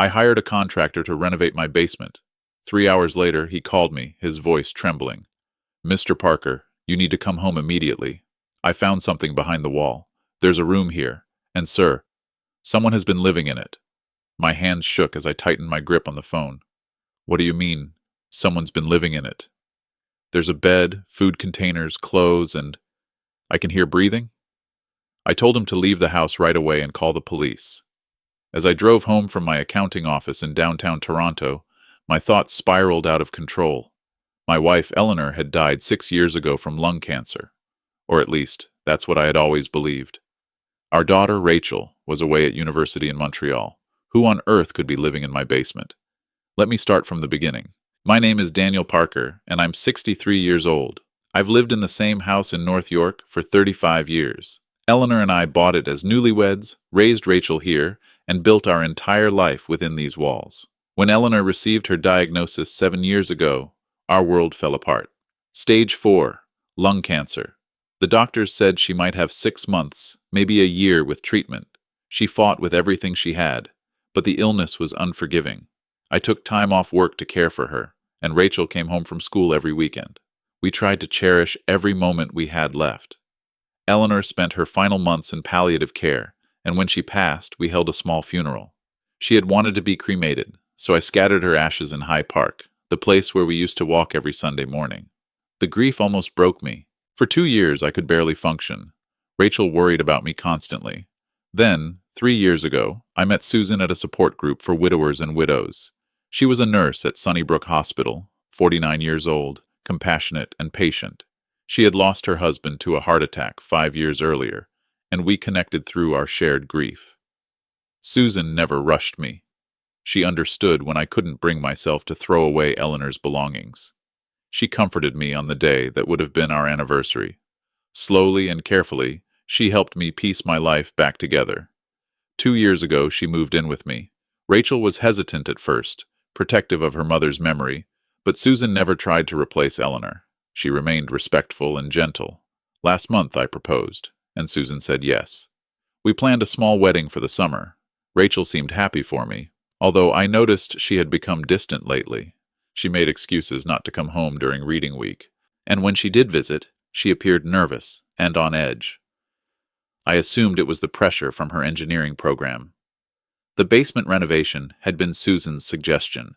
I hired a contractor to renovate my basement. 3 hours later, he called me, his voice trembling. Mr. Parker, you need to come home immediately. I found something behind the wall. There's a room here. And sir, someone has been living in it. My hands shook as I tightened my grip on the phone. What do you mean, someone's been living in it? There's a bed, food containers, clothes, and I can hear breathing? I told him to leave the house right away and call the police. As I drove home from my accounting office in downtown Toronto, my thoughts spiraled out of control. My wife, Eleanor, had died 6 years ago from lung cancer. Or at least, that's what I had always believed. Our daughter, Rachel, was away at university in Montreal. Who on earth could be living in my basement? Let me start from the beginning. My name is Daniel Parker, and I'm 63 years old. I've lived in the same house in North York for 35 years. Eleanor and I bought it as newlyweds, raised Rachel here, and built our entire life within these walls. When Eleanor received her diagnosis 7 years ago, our world fell apart. Stage 4, lung cancer. The doctors said she might have 6 months, maybe a year with treatment. She fought with everything she had, but the illness was unforgiving. I took time off work to care for her, and Rachel came home from school every weekend. We tried to cherish every moment we had left. Eleanor spent her final months in palliative care, and when she passed, we held a small funeral. She had wanted to be cremated, so I scattered her ashes in High Park, the place where we used to walk every Sunday morning. The grief almost broke me. For 2 years, I could barely function. Rachel worried about me constantly. Then, 3 years ago, I met Susan at a support group for widowers and widows. She was a nurse at Sunnybrook Hospital, 49 years old, compassionate and patient. She had lost her husband to a heart attack 5 years earlier, and we connected through our shared grief. Susan never rushed me. She understood when I couldn't bring myself to throw away Eleanor's belongings. She comforted me on the day that would have been our anniversary. Slowly and carefully, she helped me piece my life back together. 2 years ago, she moved in with me. Rachel was hesitant at first, protective of her mother's memory, but Susan never tried to replace Eleanor. She remained respectful and gentle. Last month I proposed, and Susan said yes. We planned a small wedding for the summer. Rachel seemed happy for me, although I noticed she had become distant lately. She made excuses not to come home during reading week, and when she did visit, she appeared nervous and on edge. I assumed it was the pressure from her engineering program. The basement renovation had been Susan's suggestion.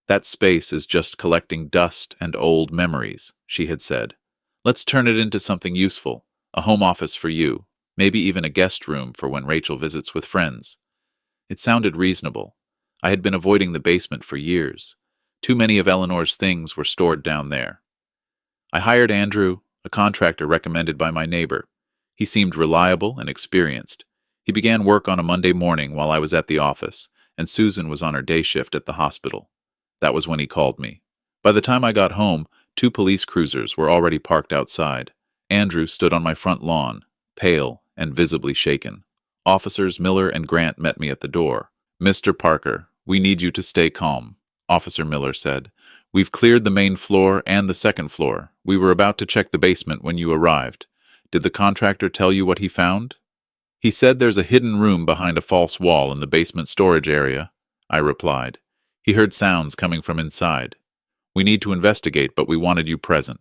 That space is just collecting dust and old memories, she had said. Let's turn it into something useful, a home office for you, maybe even a guest room for when Rachel visits with friends. It sounded reasonable. I had been avoiding the basement for years. Too many of Eleanor's things were stored down there. I hired Andrew, a contractor recommended by my neighbor. He seemed reliable and experienced. He began work on a Monday morning while I was at the office, and Susan was on her day shift at the hospital. That was when he called me. By the time I got home, 2 police cruisers were already parked outside. Andrew stood on my front lawn, pale and visibly shaken. Officers Miller and Grant met me at the door. Mr. Parker, we need you to stay calm, Officer Miller said. We've cleared the main floor and the second floor. We were about to check the basement when you arrived. Did the contractor tell you what he found? He said there's a hidden room behind a false wall in the basement storage area, I replied. He heard sounds coming from inside. We need to investigate, but we wanted you present.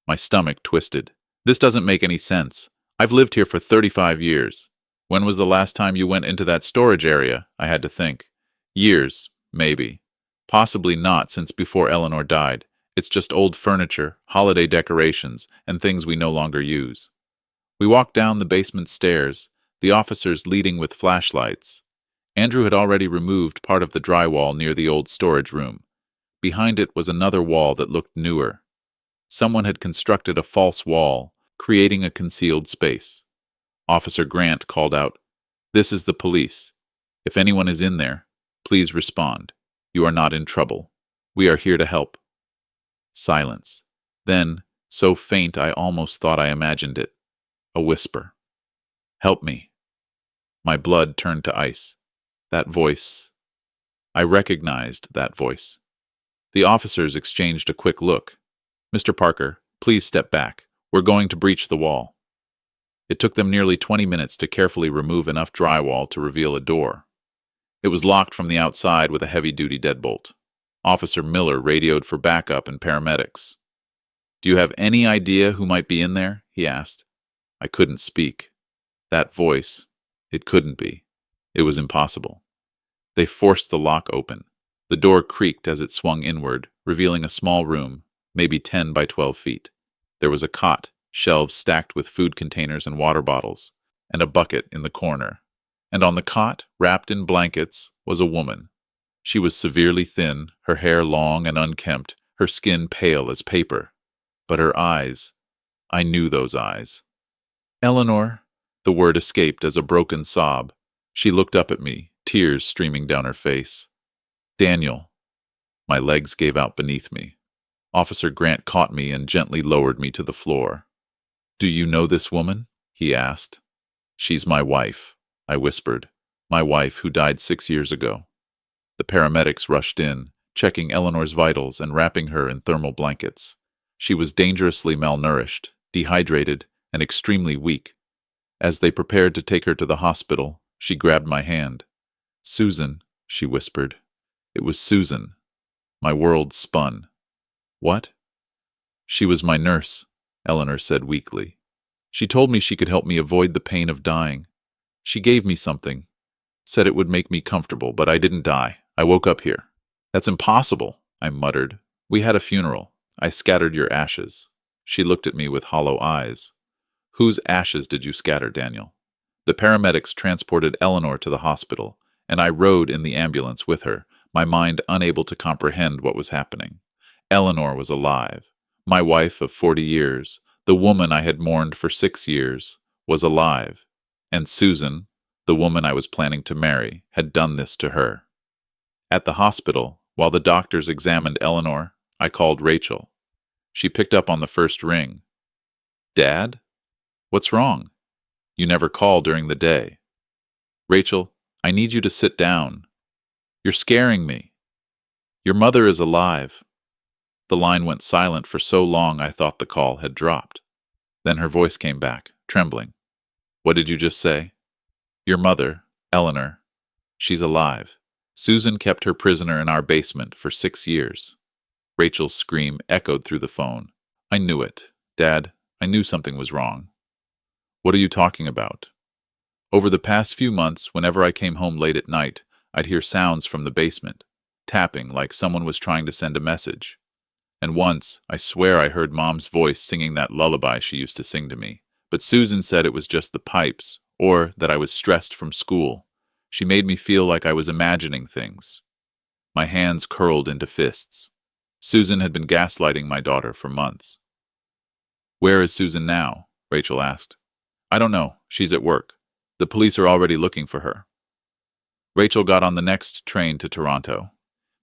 My stomach twisted. This doesn't make any sense. I've lived here for 35 years. When was the last time you went into that storage area? I had to think. Years, maybe. Possibly not since before Eleanor died. It's just old furniture, holiday decorations, and things we no longer use. We walked down the basement stairs, the officers leading with flashlights. Andrew had already removed part of the drywall near the old storage room. Behind it was another wall that looked newer. Someone had constructed a false wall, creating a concealed space. Officer Grant called out, "This is the police. If anyone is in there, please respond. You are not in trouble. We are here to help." Silence. Then, so faint I almost thought I imagined it. A whisper. "Help me." My blood turned to ice. That voice. I recognized that voice. The officers exchanged a quick look. "Mr. Parker, please step back. We're going to breach the wall." It took them nearly 20 minutes to carefully remove enough drywall to reveal a door. It was locked from the outside with a heavy-duty deadbolt. Officer Miller radioed for backup and paramedics. "Do you have any idea who might be in there?" he asked. I couldn't speak. That voice, it couldn't be. It was impossible. They forced the lock open. The door creaked as it swung inward, revealing a small room, maybe 10 by 12 feet. There was a cot, shelves stacked with food containers and water bottles, and a bucket in the corner. And on the cot, wrapped in blankets, was a woman. She was severely thin, her hair long and unkempt, her skin pale as paper. But her eyes, I knew those eyes. "Eleanor," the word escaped as a broken sob. She looked up at me, tears streaming down her face. "Daniel." My legs gave out beneath me. Officer Grant caught me and gently lowered me to the floor. "Do you know this woman?" he asked. "She's my wife," I whispered. "My wife who died 6 years ago." The paramedics rushed in, checking Eleanor's vitals and wrapping her in thermal blankets. She was dangerously malnourished, dehydrated, and extremely weak. As they prepared to take her to the hospital, she grabbed my hand. "Susan," she whispered. It was Susan. My world spun. "What?" "She was my nurse," Eleanor said weakly. "She told me she could help me avoid the pain of dying. She gave me something, said it would make me comfortable, but I didn't die. I woke up here." "That's impossible," I muttered. "We had a funeral. I scattered your ashes." She looked at me with hollow eyes. "Whose ashes did you scatter, Daniel?" The paramedics transported Eleanor to the hospital, and I rode in the ambulance with her, my mind unable to comprehend what was happening. Eleanor was alive. My wife of 40 years, the woman I had mourned for 6 years, was alive. And Susan, the woman I was planning to marry, had done this to her. At the hospital, while the doctors examined Eleanor, I called Rachel. She picked up on the first ring. "Dad? What's wrong? You never call during the day." "Rachel, I need you to sit down. You're scaring me. Your mother is alive." The line went silent for so long I thought the call had dropped. Then her voice came back, trembling. "What did you just say?" "Your mother, Eleanor, she's alive. Susan kept her prisoner in our basement for 6 years. Rachel's scream echoed through the phone. "I knew it. Dad, I knew something was wrong." "What are you talking about?" "Over the past few months, whenever I came home late at night, I'd hear sounds from the basement, tapping like someone was trying to send a message. And once, I swear I heard Mom's voice singing that lullaby she used to sing to me. But Susan said it was just the pipes, or that I was stressed from school. She made me feel like I was imagining things." My hands curled into fists. Susan had been gaslighting my daughter for months. "Where is Susan now?" Rachel asked. "I don't know. She's at work. The police are already looking for her." Rachel got on the next train to Toronto.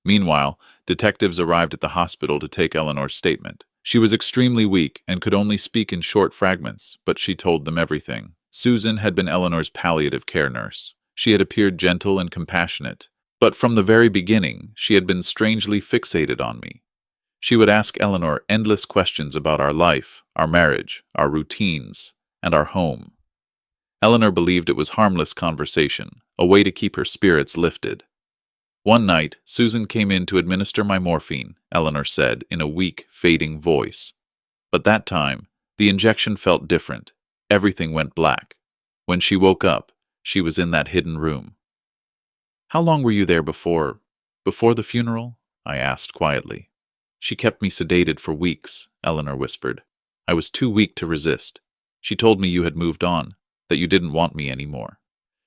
Meanwhile, detectives arrived at the hospital to take Eleanor's statement. She was extremely weak and could only speak in short fragments, but she told them everything. Susan had been Eleanor's palliative care nurse. She had appeared gentle and compassionate, but from the very beginning, she had been strangely fixated on me. She would ask Eleanor endless questions about our life, our marriage, our routines, and our home. Eleanor believed it was harmless conversation, a way to keep her spirits lifted. One night, Susan came in to administer my morphine, Eleanor said in a weak, fading voice. But that time, the injection felt different. Everything went black. When she woke up, she was in that hidden room. "How long were you there before the funeral?" I asked quietly. "She kept me sedated for weeks," Eleanor whispered. "I was too weak to resist. She told me you had moved on, that you didn't want me anymore.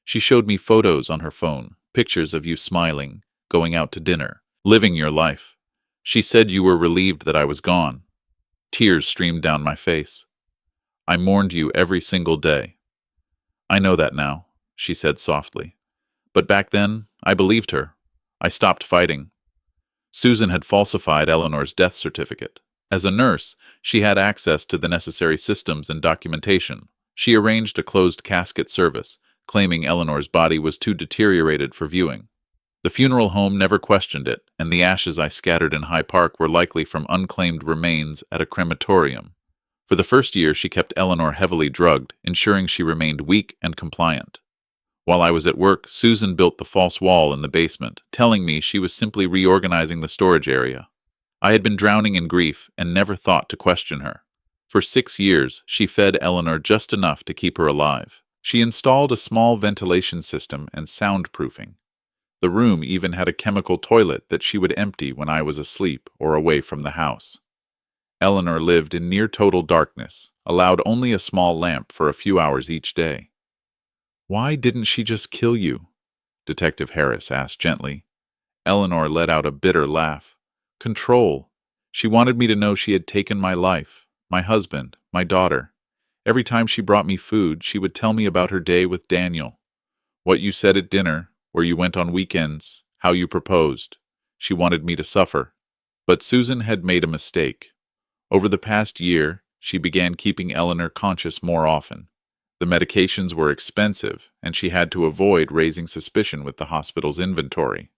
She showed me photos on her phone, pictures of you smiling, going out to dinner, living your life. She said you were relieved that I was gone." Tears streamed down my face. "I mourned you every single day." "I know that now," she said softly. "But back then, I believed her. I stopped fighting." Susan had falsified Eleanor's death certificate. As a nurse, she had access to the necessary systems and documentation. She arranged a closed casket service, claiming Eleanor's body was too deteriorated for viewing. The funeral home never questioned it, and the ashes I scattered in High Park were likely from unclaimed remains at a crematorium. For the first year, she kept Eleanor heavily drugged, ensuring she remained weak and compliant. While I was at work, Susan built the false wall in the basement, telling me she was simply reorganizing the storage area. I had been drowning in grief and never thought to question her. For 6 years, she fed Eleanor just enough to keep her alive. She installed a small ventilation system and soundproofing. The room even had a chemical toilet that she would empty when I was asleep or away from the house. Eleanor lived in near total darkness, allowed only a small lamp for a few hours each day. "Why didn't she just kill you?" Detective Harris asked gently. Eleanor let out a bitter laugh. "Control. She wanted me to know she had taken my life, my husband, my daughter. Every time she brought me food, she would tell me about her day with Daniel. What you said at dinner, where you went on weekends, how you proposed. She wanted me to suffer." But Susan had made a mistake. Over the past year, she began keeping Eleanor conscious more often. The medications were expensive, and she had to avoid raising suspicion with the hospital's inventory.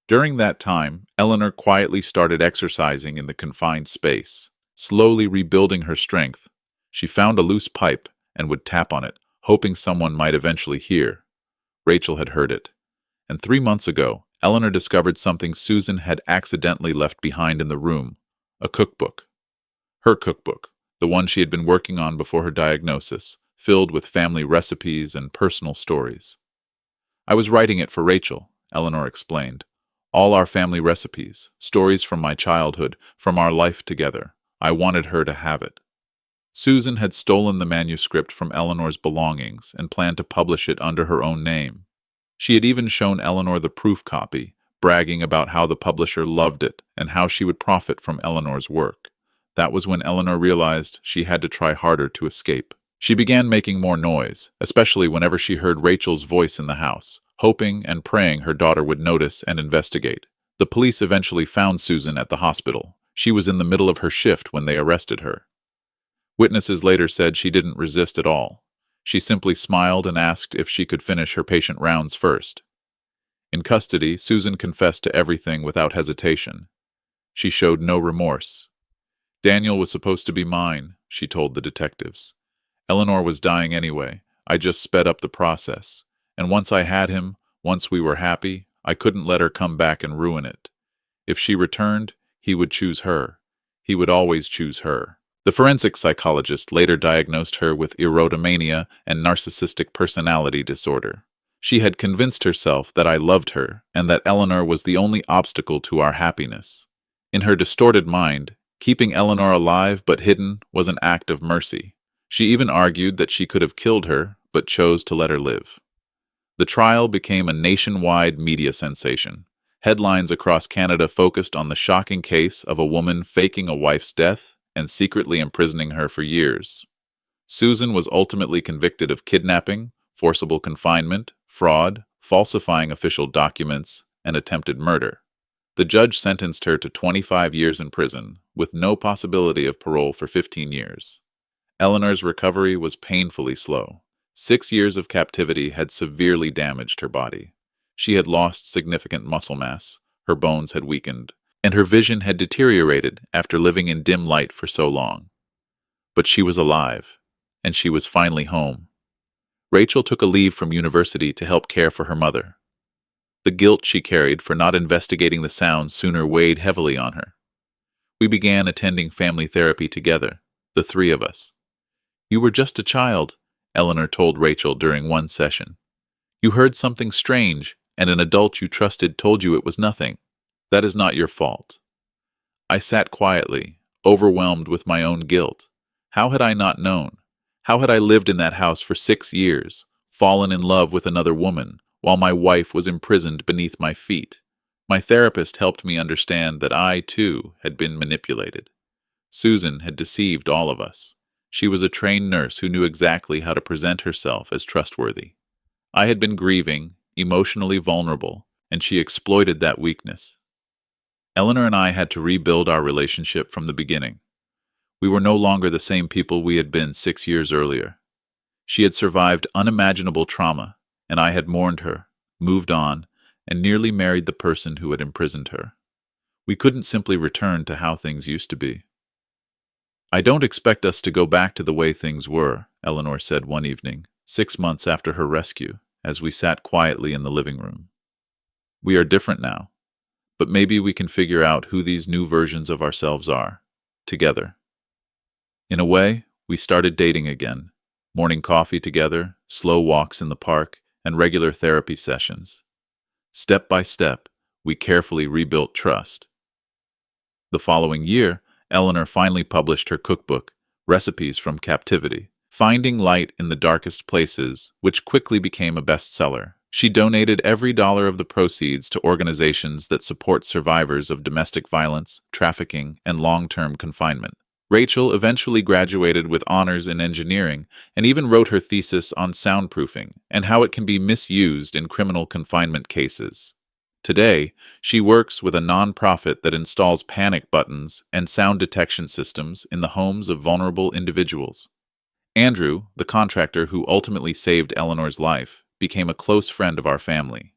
During that time, Eleanor quietly started exercising in the confined space, slowly rebuilding her strength. She found a loose pipe and would tap on it, hoping someone might eventually hear. Rachel had heard it. And 3 months ago, Eleanor discovered something Susan had accidentally left behind in the room: a cookbook. Her cookbook, the one she had been working on before her diagnosis, filled with family recipes and personal stories. "I was writing it for Rachel," Eleanor explained. "All our family recipes, stories from my childhood, from our life together. I wanted her to have it." Susan had stolen the manuscript from Eleanor's belongings and planned to publish it under her own name. She had even shown Eleanor the proof copy, bragging about how the publisher loved it and how she would profit from Eleanor's work. That was when Eleanor realized she had to try harder to escape. She began making more noise, especially whenever she heard Rachel's voice in the house, hoping and praying her daughter would notice and investigate. The police eventually found Susan at the hospital. She was in the middle of her shift when they arrested her. Witnesses later said she didn't resist at all. She simply smiled and asked if she could finish her patient rounds first. In custody, Susan confessed to everything without hesitation. She showed no remorse. "Daniel was supposed to be mine," she told the detectives. "Eleanor was dying anyway. I just sped up the process. And once I had him, once we were happy, I couldn't let her come back and ruin it. If she returned, he would choose her. He would always choose her." The forensic psychologist later diagnosed her with erotomania and narcissistic personality disorder. She had convinced herself that I loved her and that Eleanor was the only obstacle to our happiness. In her distorted mind, keeping Eleanor alive but hidden was an act of mercy. She even argued that she could have killed her, but chose to let her live. The trial became a nationwide media sensation. Headlines across Canada focused on the shocking case of a woman faking a wife's death and secretly imprisoning her for years. Susan was ultimately convicted of kidnapping, forcible confinement, fraud, falsifying official documents, and attempted murder. The judge sentenced her to 25 years in prison, with no possibility of parole for 15 years. Eleanor's recovery was painfully slow. 6 years of captivity had severely damaged her body. She had lost significant muscle mass, her bones had weakened, and her vision had deteriorated after living in dim light for so long. But she was alive, and she was finally home. Rachel took a leave from university to help care for her mother. The guilt she carried for not investigating the sound sooner weighed heavily on her. We began attending family therapy together, the three of us. "You were just a child," Eleanor told Rachel during one session. "You heard something strange, and an adult you trusted told you it was nothing. That is not your fault." I sat quietly, overwhelmed with my own guilt. How had I not known? How had I lived in that house for 6 years, fallen in love with another woman, while my wife was imprisoned beneath my feet? My therapist helped me understand that I, too, had been manipulated. Susan had deceived all of us. She was a trained nurse who knew exactly how to present herself as trustworthy. I had been grieving, emotionally vulnerable, and she exploited that weakness. Eleanor and I had to rebuild our relationship from the beginning. We were no longer the same people we had been 6 years earlier. She had survived unimaginable trauma, and I had mourned her, moved on, and nearly married the person who had imprisoned her. We couldn't simply return to how things used to be. "I don't expect us to go back to the way things were," Eleanor said one evening, 6 months after her rescue, as we sat quietly in the living room. We are different now, but maybe we can figure out who these new versions of ourselves are, together. In a way, we started dating again, morning coffee together, slow walks in the park, and regular therapy sessions. Step by step, we carefully rebuilt trust. The following year, Eleanor finally published her cookbook, Recipes from Captivity, Finding Light in the Darkest Places, which quickly became a bestseller. She donated every dollar of the proceeds to organizations that support survivors of domestic violence, trafficking, and long-term confinement. Rachel eventually graduated with honors in engineering and even wrote her thesis on soundproofing and how it can be misused in criminal confinement cases. Today, she works with a nonprofit that installs panic buttons and sound detection systems in the homes of vulnerable individuals. Andrew, the contractor who ultimately saved Eleanor's life, became a close friend of our family.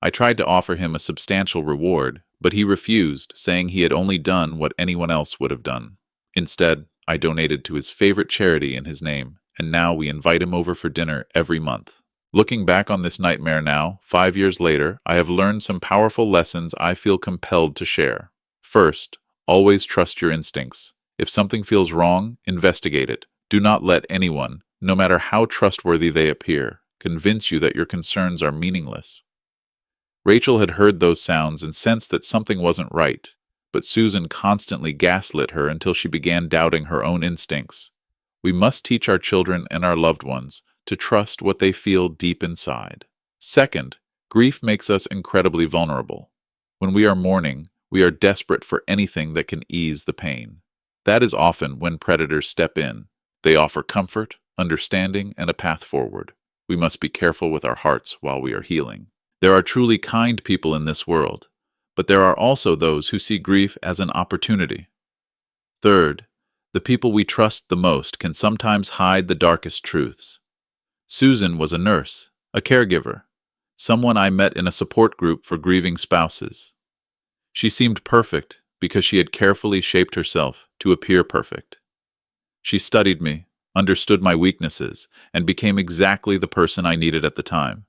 I tried to offer him a substantial reward, but he refused, saying he had only done what anyone else would have done. Instead, I donated to his favorite charity in his name, and now we invite him over for dinner every month. Looking back on this nightmare now, 5 years later, I have learned some powerful lessons I feel compelled to share. First, always trust your instincts. If something feels wrong, investigate it. Do not let anyone, no matter how trustworthy they appear, convince you that your concerns are meaningless. Rachel had heard those sounds and sensed that something wasn't right, but Susan constantly gaslit her until she began doubting her own instincts. We must teach our children and our loved ones to trust what they feel deep inside. Second, grief makes us incredibly vulnerable. When we are mourning, we are desperate for anything that can ease the pain. That is often when predators step in. They offer comfort, understanding, and a path forward. We must be careful with our hearts while we are healing. There are truly kind people in this world, but there are also those who see grief as an opportunity. Third, the people we trust the most can sometimes hide the darkest truths. Susan was a nurse, a caregiver, someone I met in a support group for grieving spouses. She seemed perfect because she had carefully shaped herself to appear perfect. She studied me, understood my weaknesses, and became exactly the person I needed at the time.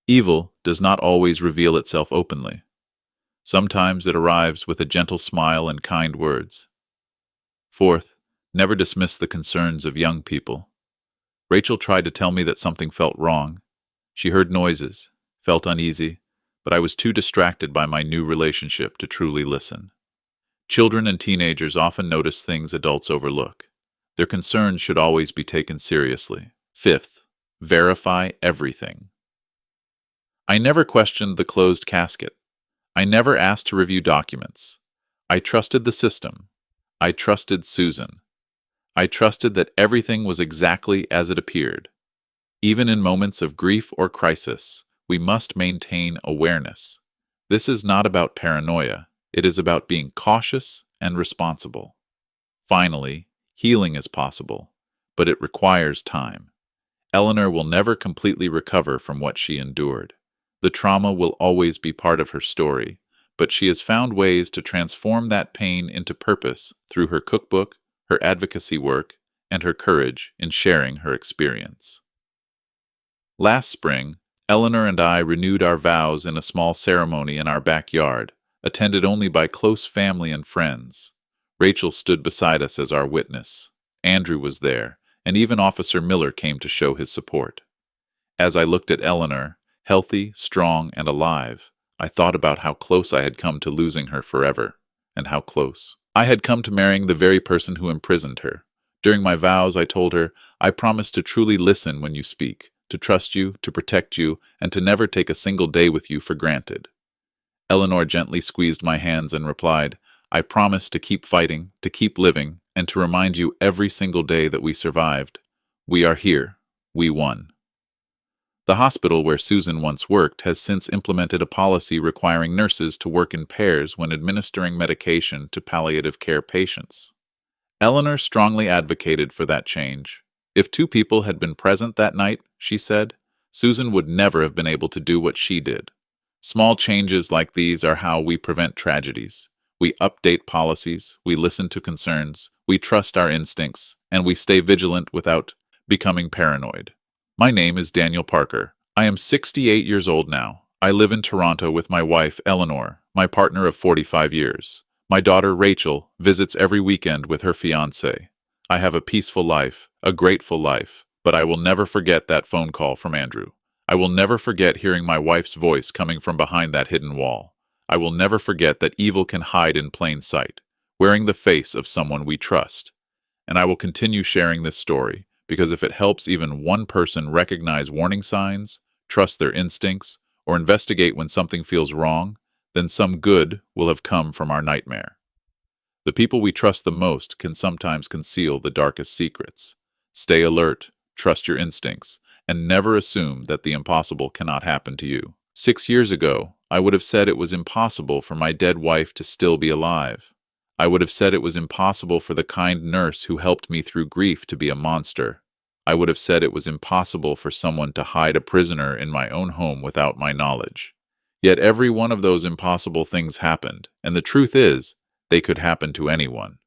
Evil does not always reveal itself openly. Sometimes it arrives with a gentle smile and kind words. Fourth, never dismiss the concerns of young people. Rachel tried to tell me that something felt wrong. She heard noises, felt uneasy, but I was too distracted by my new relationship to truly listen. Children and teenagers often notice things adults overlook. Their concerns should always be taken seriously. Fifth, verify everything. I never questioned the closed casket. I never asked to review documents. I trusted the system. I trusted Susan. I trusted that everything was exactly as it appeared. Even in moments of grief or crisis, we must maintain awareness. This is not about paranoia. It is about being cautious and responsible. Finally, healing is possible, but it requires time. Eleanor will never completely recover from what she endured. The trauma will always be part of her story, but she has found ways to transform that pain into purpose through her cookbook, her advocacy work, and her courage in sharing her experience. Last spring, Eleanor and I renewed our vows in a small ceremony in our backyard, attended only by close family and friends. Rachel stood beside us as our witness. Andrew was there, and even Officer Miller came to show his support. As I looked at Eleanor, healthy, strong, and alive, I thought about how close I had come to losing her forever, and how close I had come to marrying the very person who imprisoned her. During my vows, I told her, I promise to truly listen when you speak, to trust you, to protect you, and to never take a single day with you for granted. Eleanor gently squeezed my hands and replied, I promise to keep fighting, to keep living, and to remind you every single day that we survived. We are here. We won. The hospital where Susan once worked has since implemented a policy requiring nurses to work in pairs when administering medication to palliative care patients. Eleanor strongly advocated for that change. If 2 people had been present that night, she said, Susan would never have been able to do what she did. Small changes like these are how we prevent tragedies. We update policies, we listen to concerns, we trust our instincts, and we stay vigilant without becoming paranoid. My name is Daniel Parker. I am 68 years old now. I live in Toronto with my wife, Eleanor, my partner of 45 years. My daughter, Rachel, visits every weekend with her fiancé. I have a peaceful life, a grateful life, but I will never forget that phone call from Andrew. I will never forget hearing my wife's voice coming from behind that hidden wall. I will never forget that evil can hide in plain sight, wearing the face of someone we trust. And I will continue sharing this story, because if it helps even one person recognize warning signs, trust their instincts, or investigate when something feels wrong, then some good will have come from our nightmare. The people we trust the most can sometimes conceal the darkest secrets. Stay alert, trust your instincts, and never assume that the impossible cannot happen to you. 6 years ago, I would have said it was impossible for my dead wife to still be alive. I would have said it was impossible for the kind nurse who helped me through grief to be a monster. I would have said it was impossible for someone to hide a prisoner in my own home without my knowledge. Yet every one of those impossible things happened, and the truth is, they could happen to anyone.